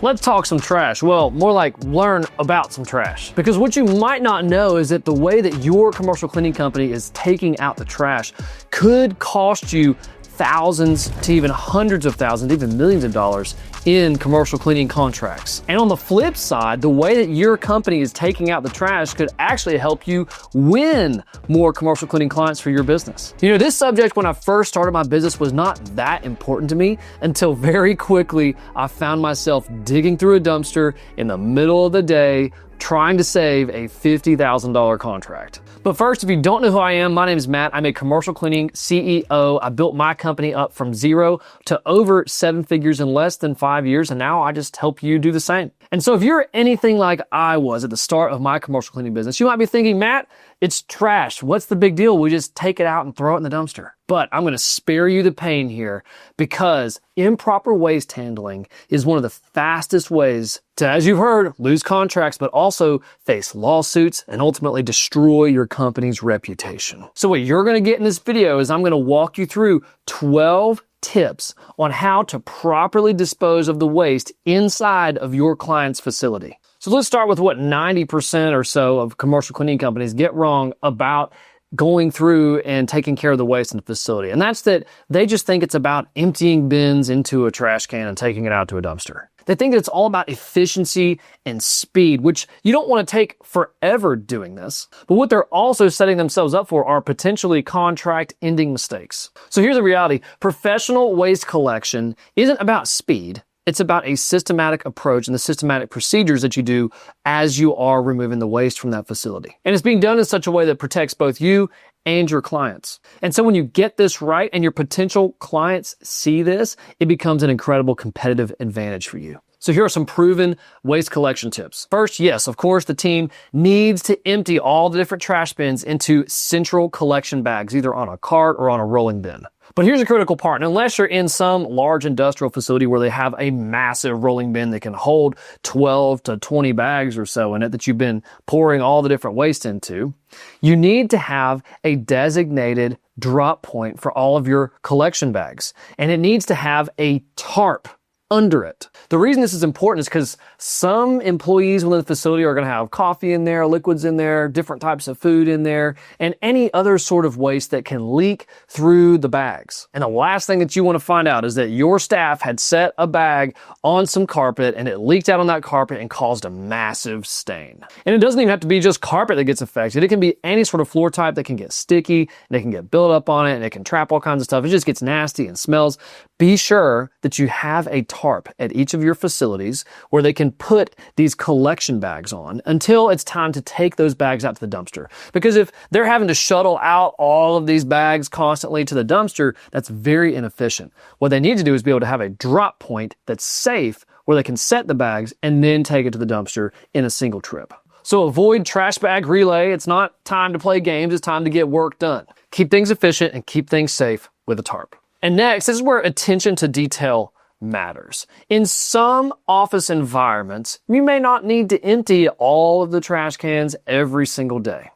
Let's talk some trash. Well, more like learn about some trash. Because what you might not know is that the way that your commercial cleaning company is taking out the trash could cost you thousands to even hundreds of thousands, even millions of dollars in commercial cleaning contracts. And on the flip side, the way that your company is taking out the trash could actually help you win more commercial cleaning clients for your business. You know, this subject when I first started my business was not that important to me until very quickly I found myself digging through a dumpster in the middle of the day trying to save a $50,000 contract. But first, if you don't know who I am, my name is Matt. I'm a commercial cleaning CEO. I built my company up from zero to over 7 figures in less than 5 years, and now I just help you do the same. And so if you're anything like I was at the start of my commercial cleaning business, you might be thinking, Matt, it's trash. What's the big deal? We just take it out and throw it in the dumpster. But I'm going to spare you the pain here because improper waste handling is one of the fastest ways to, as you've heard, lose contracts, but also face lawsuits and ultimately destroy your company's reputation. So what you're going to get in this video is I'm going to walk you through 12 tips on how to properly dispose of the waste inside of your client's facility. So let's start with what 90% or so of commercial cleaning companies get wrong about going through and taking care of the waste in the facility. And that's that they just think it's about emptying bins into a trash can and taking it out to a dumpster. They think that it's all about efficiency and speed, which you don't want to take forever doing this. But what they're also setting themselves up for are potentially contract-ending mistakes. So here's the reality. Professional waste collection isn't about speed. It's about a systematic approach and the systematic procedures that you do as you are removing the waste from that facility. And it's being done in such a way that protects both you and your clients. And so when you get this right and your potential clients see this, it becomes an incredible competitive advantage for you. So here are some proven waste collection tips. First, yes, of course, the team needs to empty all the different trash bins into central collection bags, either on a cart or on a rolling bin. But here's a critical part. And unless you're in some large industrial facility where they have a massive rolling bin that can hold 12 to 20 bags or so in it that you've been pouring all the different waste into, you need to have a designated drop point for all of your collection bags. And it needs to have a tarp under it. The reason this is important is because some employees within the facility are going to have coffee in there, liquids in there, different types of food in there, and any other sort of waste that can leak through the bags. And the last thing that you want to find out is that your staff had set a bag on some carpet and it leaked out on that carpet and caused a massive stain. And it doesn't even have to be just carpet that gets affected. It can be any sort of floor type that can get sticky and it can get built up on it and it can trap all kinds of stuff. It just gets nasty and smells. Be sure that you have a tarp at each of your facilities where they can put these collection bags on until it's time to take those bags out to the dumpster. Because if they're having to shuttle out all of these bags constantly to the dumpster, that's very inefficient. What they need to do is be able to have a drop point that's safe where they can set the bags and then take it to the dumpster in a single trip. So avoid trash bag relay. It's not time to play games. It's time to get work done. Keep things efficient and keep things safe with a tarp. And next, this is where attention to detail matters. In some office environments, you may not need to empty all of the trash cans every single day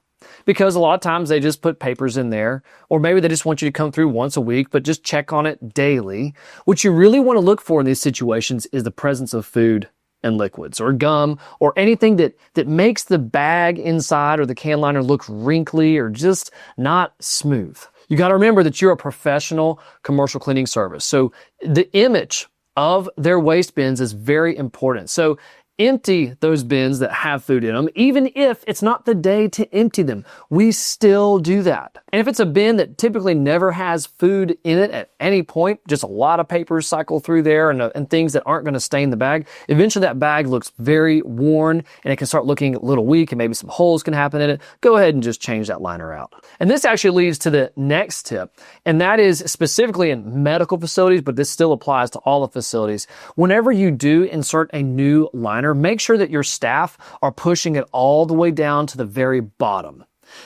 because a lot of times they just put papers in there, or maybe they just want you to come through once a week, but just check on it daily. What you really want to look for in these situations is the presence of food and liquids or gum or anything that makes the bag inside or the can liner look wrinkly or just not smooth. You got to remember that you're a professional commercial cleaning service. So the image of their waste bins is very important. So empty those bins that have food in them, even if it's not the day to empty them. We still do that. And if it's a bin that typically never has food in it at any point, just a lot of papers cycle through there and things that aren't going to stain the bag, eventually that bag looks very worn and it can start looking a little weak and maybe some holes can happen in it. Go ahead and just change that liner out. And this actually leads to the next tip, and that is specifically in medical facilities, but this still applies to all the facilities. Whenever you do insert a new liner, make sure that your staff are pushing it all the way down to the very bottom.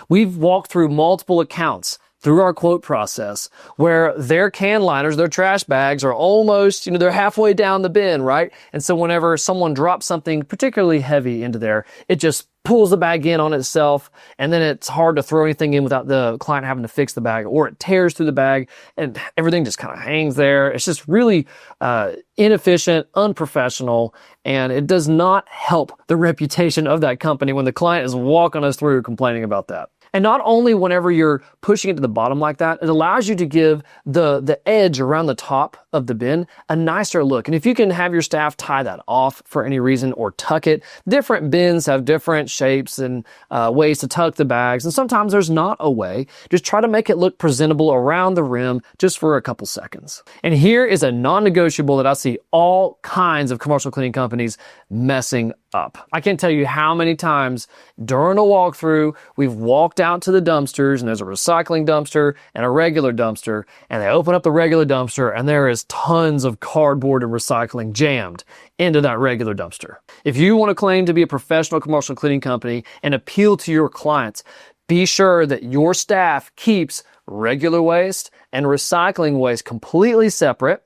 We've walked through multiple accounts, through our quote process where their can liners, their trash bags are almost, they're halfway down the bin, right? And so whenever someone drops something particularly heavy into there, it just pulls the bag in on itself, and then it's hard to throw anything in without the client having to fix the bag, or it tears through the bag and everything just kind of hangs there. It's just really inefficient, unprofessional, and it does not help the reputation of that company when the client is walking us through complaining about that. And not only whenever you're pushing it to the bottom like that, it allows you to give the edge around the top of the bin a nicer look. And if you can have your staff tie that off for any reason or tuck it, different bins have different shapes and ways to tuck the bags. And sometimes there's not a way. Just try to make it look presentable around the rim just for a couple seconds. And here is a non-negotiable that I see all kinds of commercial cleaning companies messing up. I can't tell you how many times during a walkthrough we've walked out to the dumpsters, and there's a recycling dumpster and a regular dumpster, and they open up the regular dumpster and there is tons of cardboard and recycling jammed into that regular dumpster. If you want to claim to be a professional commercial cleaning company and appeal to your clients, be sure that your staff keeps regular waste and recycling waste completely separate,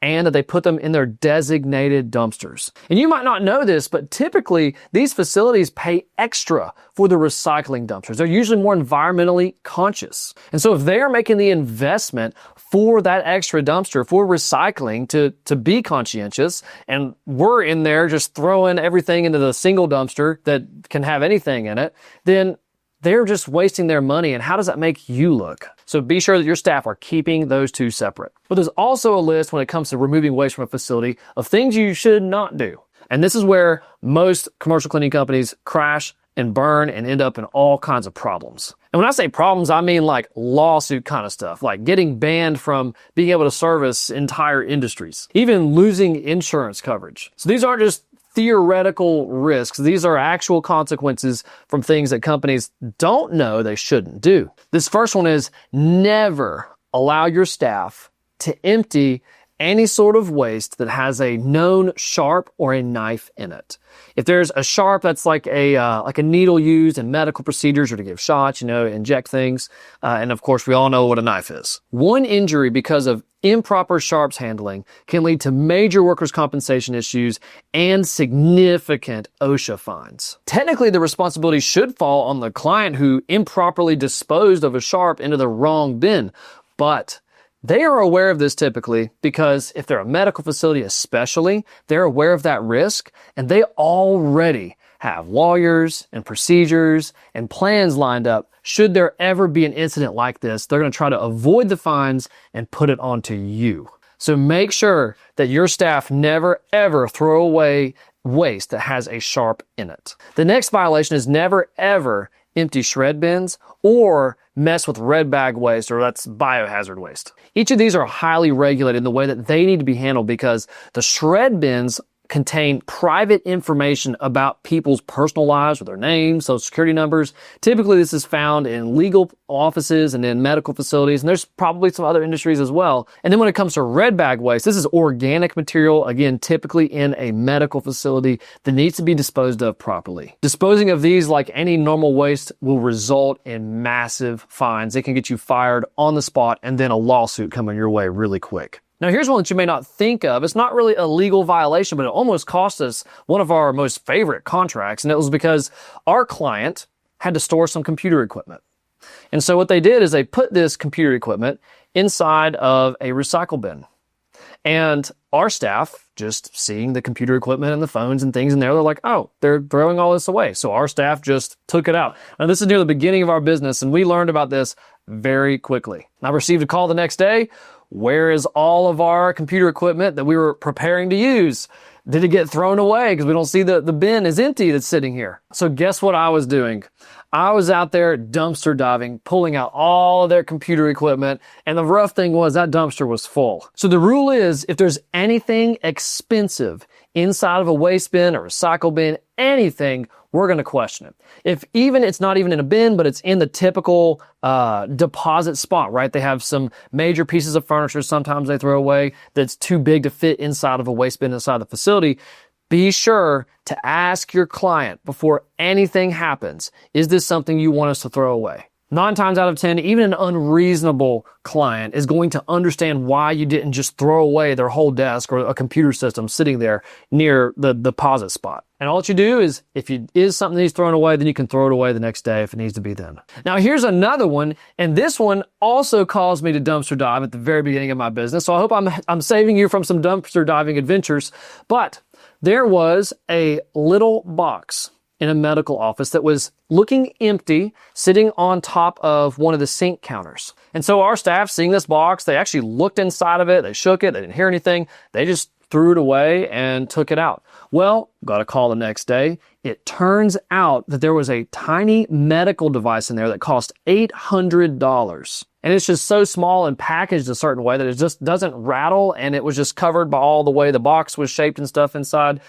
and that they put them in their designated dumpsters. And you might not know this, but typically these facilities pay extra for the recycling dumpsters. They're usually more environmentally conscious. And so if they are making the investment for that extra dumpster, for recycling to be conscientious, and we're in there just throwing everything into the single dumpster that can have anything in it, then they're just wasting their money. And how does that make you look? So be sure that your staff are keeping those two separate. But there's also a list when it comes to removing waste from a facility of things you should not do. And this is where most commercial cleaning companies crash and burn and end up in all kinds of problems. And when I say problems, I mean like lawsuit kind of stuff, like getting banned from being able to service entire industries, even losing insurance coverage. So these aren't just theoretical risks. These are actual consequences from things that companies don't know they shouldn't do. This first one is never allow your staff to empty any sort of waste that has a known sharp or a knife in it. If there's a sharp that's like a needle used in medical procedures or to give shots, inject things, and of course we all know what a knife is. One injury because of improper sharps handling can lead to major workers' compensation issues and significant OSHA fines. Technically, the responsibility should fall on the client who improperly disposed of a sharp into the wrong bin, but they are aware of this typically because if they're a medical facility especially, they're aware of that risk, and they already have lawyers and procedures and plans lined up. Should there ever be an incident like this, they're going to try to avoid the fines and put it onto you. So make sure that your staff never ever throw away waste that has a sharp in it. The next violation is never ever empty shred bins or mess with red bag waste, or that's biohazard waste. Each of these are highly regulated in the way that they need to be handled because the shred bins contain private information about people's personal lives with their names, social security numbers. Typically, this is found in legal offices and in medical facilities, and there's probably some other industries as well. And then when it comes to red bag waste, this is organic material, again, typically in a medical facility that needs to be disposed of properly. Disposing of these like any normal waste will result in massive fines. It can get you fired on the spot and then a lawsuit coming your way really quick. Now, here's one that you may not think of. It's not really a legal violation, but it almost cost us one of our most favorite contracts, and it was because our client had to store some computer equipment. And so what they did is they put this computer equipment inside of a recycle bin. And our staff, just seeing the computer equipment and the phones and things in there, they're like, oh, they're throwing all this away. So our staff just took it out. Now, this is near the beginning of our business, and we learned about this very quickly. I received a call the next day. Where is all of our computer equipment that we were preparing to use? Did it get thrown away? Because we don't see the bin is empty that's sitting here. So guess what I was doing? I was out there dumpster diving, pulling out all of their computer equipment. And the rough thing was that dumpster was full. So the rule is if there's anything expensive inside of a waste bin, a recycle bin, anything, we're going to question it. If even it's not even in a bin, but it's in the typical deposit spot, right? They have some major pieces of furniture sometimes they throw away that's too big to fit inside of a waste bin inside the facility. Be sure to ask your client before anything happens, is this something you want us to throw away? 9 times out of 10, even an unreasonable client is going to understand why you didn't just throw away their whole desk or a computer system sitting there near the deposit spot. And all that you do is, if it is something that he's throwing away, then you can throw it away the next day if it needs to be then. Now here's another one, and this one also caused me to dumpster dive at the very beginning of my business. So I hope I'm saving you from some dumpster diving adventures. But there was a little box in a medical office that was looking empty, sitting on top of one of the sink counters. And so our staff, seeing this box, they actually looked inside of it, they shook it, they didn't hear anything, they just threw it away and took it out. Well, got a call the next day. It turns out that there was a tiny medical device in there that cost $800. And it's just so small and packaged a certain way that it just doesn't rattle, and it was just covered by all the way the box was shaped and stuff inside.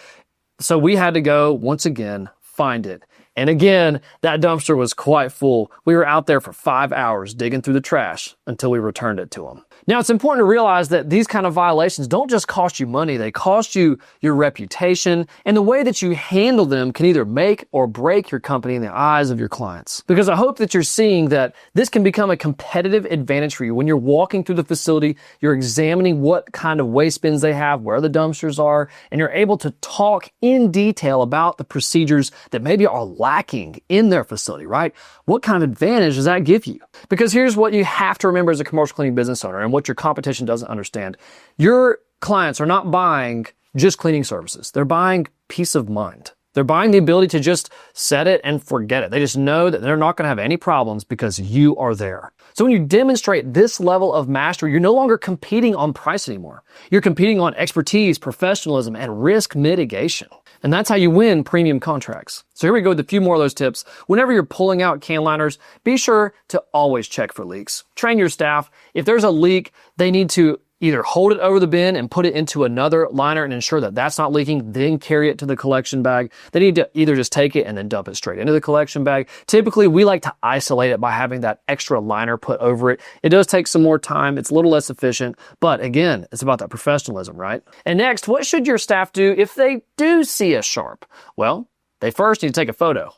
So we had to go, once again, find it. And again, that dumpster was quite full. We were out there for 5 hours digging through the trash until we returned it to them. Now, it's important to realize that these kind of violations don't just cost you money, they cost you your reputation, and the way that you handle them can either make or break your company in the eyes of your clients. Because I hope that you're seeing that this can become a competitive advantage for you. When you're walking through the facility, you're examining what kind of waste bins they have, where the dumpsters are, and you're able to talk in detail about the procedures that maybe are lacking in their facility, right? What kind of advantage does that give you? Because here's what you have to remember as a commercial cleaning business owner, and what your competition doesn't understand. Your clients are not buying just cleaning services. They're buying peace of mind. They're buying the ability to just set it and forget it. They just know that they're not going to have any problems because you are there. So when you demonstrate this level of mastery, you're no longer competing on price anymore. You're competing on expertise, professionalism, and risk mitigation. And that's how you win premium contracts. So here we go with a few more of those tips. Whenever you're pulling out can liners, be sure to always check for leaks. Train your staff. If there's a leak, they need to either hold it over the bin and put it into another liner and ensure that that's not leaking, then carry it to the collection bag. They need to either just take it and then dump it straight into the collection bag. Typically, we like to isolate it by having that extra liner put over it. It does take some more time. It's a little less efficient, but again, it's about that professionalism, right? And next, what should your staff do if they do see a sharp? Well, they first need to take a photo,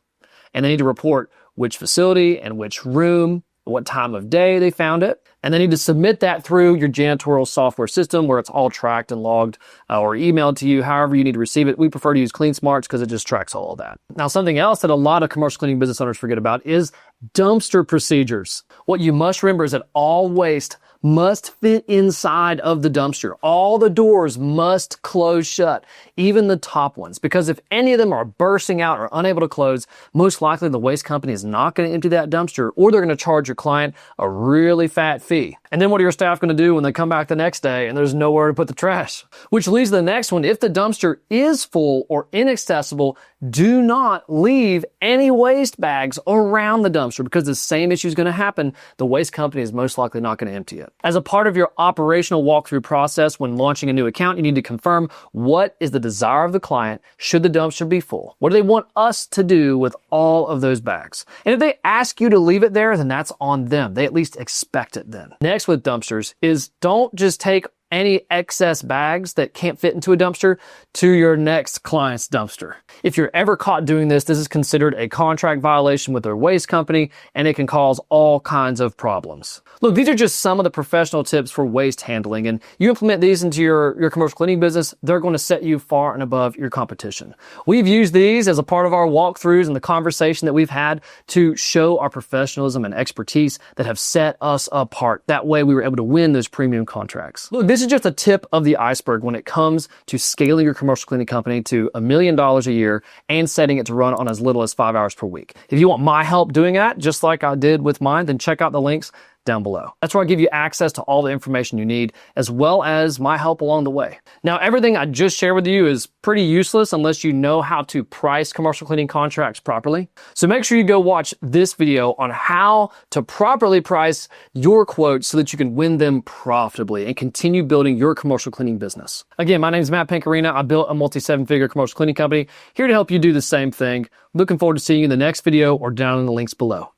and they need to report which facility and which room, what time of day they found it, and they need to submit that through your janitorial software system where it's all tracked and logged or emailed to you, however you need to receive it. We prefer to use CleanSmarts because it just tracks all of that. Now, something else that a lot of commercial cleaning business owners forget about is dumpster procedures. What you must remember is that all waste must fit inside of the dumpster. All the doors must close shut, even the top ones, because if any of them are bursting out or unable to close, most likely the waste company is not going to empty that dumpster, or they're going to charge your client a really fat fee. And then what are your staff going to do when they come back the next day and there's nowhere to put the trash? Which leads to the next one. If the dumpster is full or inaccessible, do not leave any waste bags around the dumpster, because the same issue is going to happen. The waste company is most likely not going to empty it. As a part of your operational walkthrough process when launching a new account, you need to confirm what is the desire of the client should the dumpster be full. What do they want us to do with all of those bags? And if they ask you to leave it there, then that's on them. They at least expect it then. Next with dumpsters is don't just take any excess bags that can't fit into a dumpster to your next client's dumpster. If you're ever caught doing this, this is considered a contract violation with their waste company, and it can cause all kinds of problems. Look, these are just some of the professional tips for waste handling, and you implement these into your commercial cleaning business, they're going to set you far and above your competition. We've used these as a part of our walkthroughs and the conversation that we've had to show our professionalism and expertise that have set us apart. That way we were able to win those premium contracts. Look, this is just a tip of the iceberg when it comes to scaling your commercial cleaning company to $1 million a year and setting it to run on as little as 5 hours per week. If you want my help doing that, just like I did with mine, then check out the links down below. That's where I give you access to all the information you need, as well as my help along the way. Now, everything I just shared with you is pretty useless unless you know how to price commercial cleaning contracts properly. So make sure you go watch this video on how to properly price your quotes so that you can win them profitably and continue building your commercial cleaning business. Again, my name is Matt Pinkarina. I built a multi-7-figure commercial cleaning company, here to help you do the same thing. Looking forward to seeing you in the next video or down in the links below.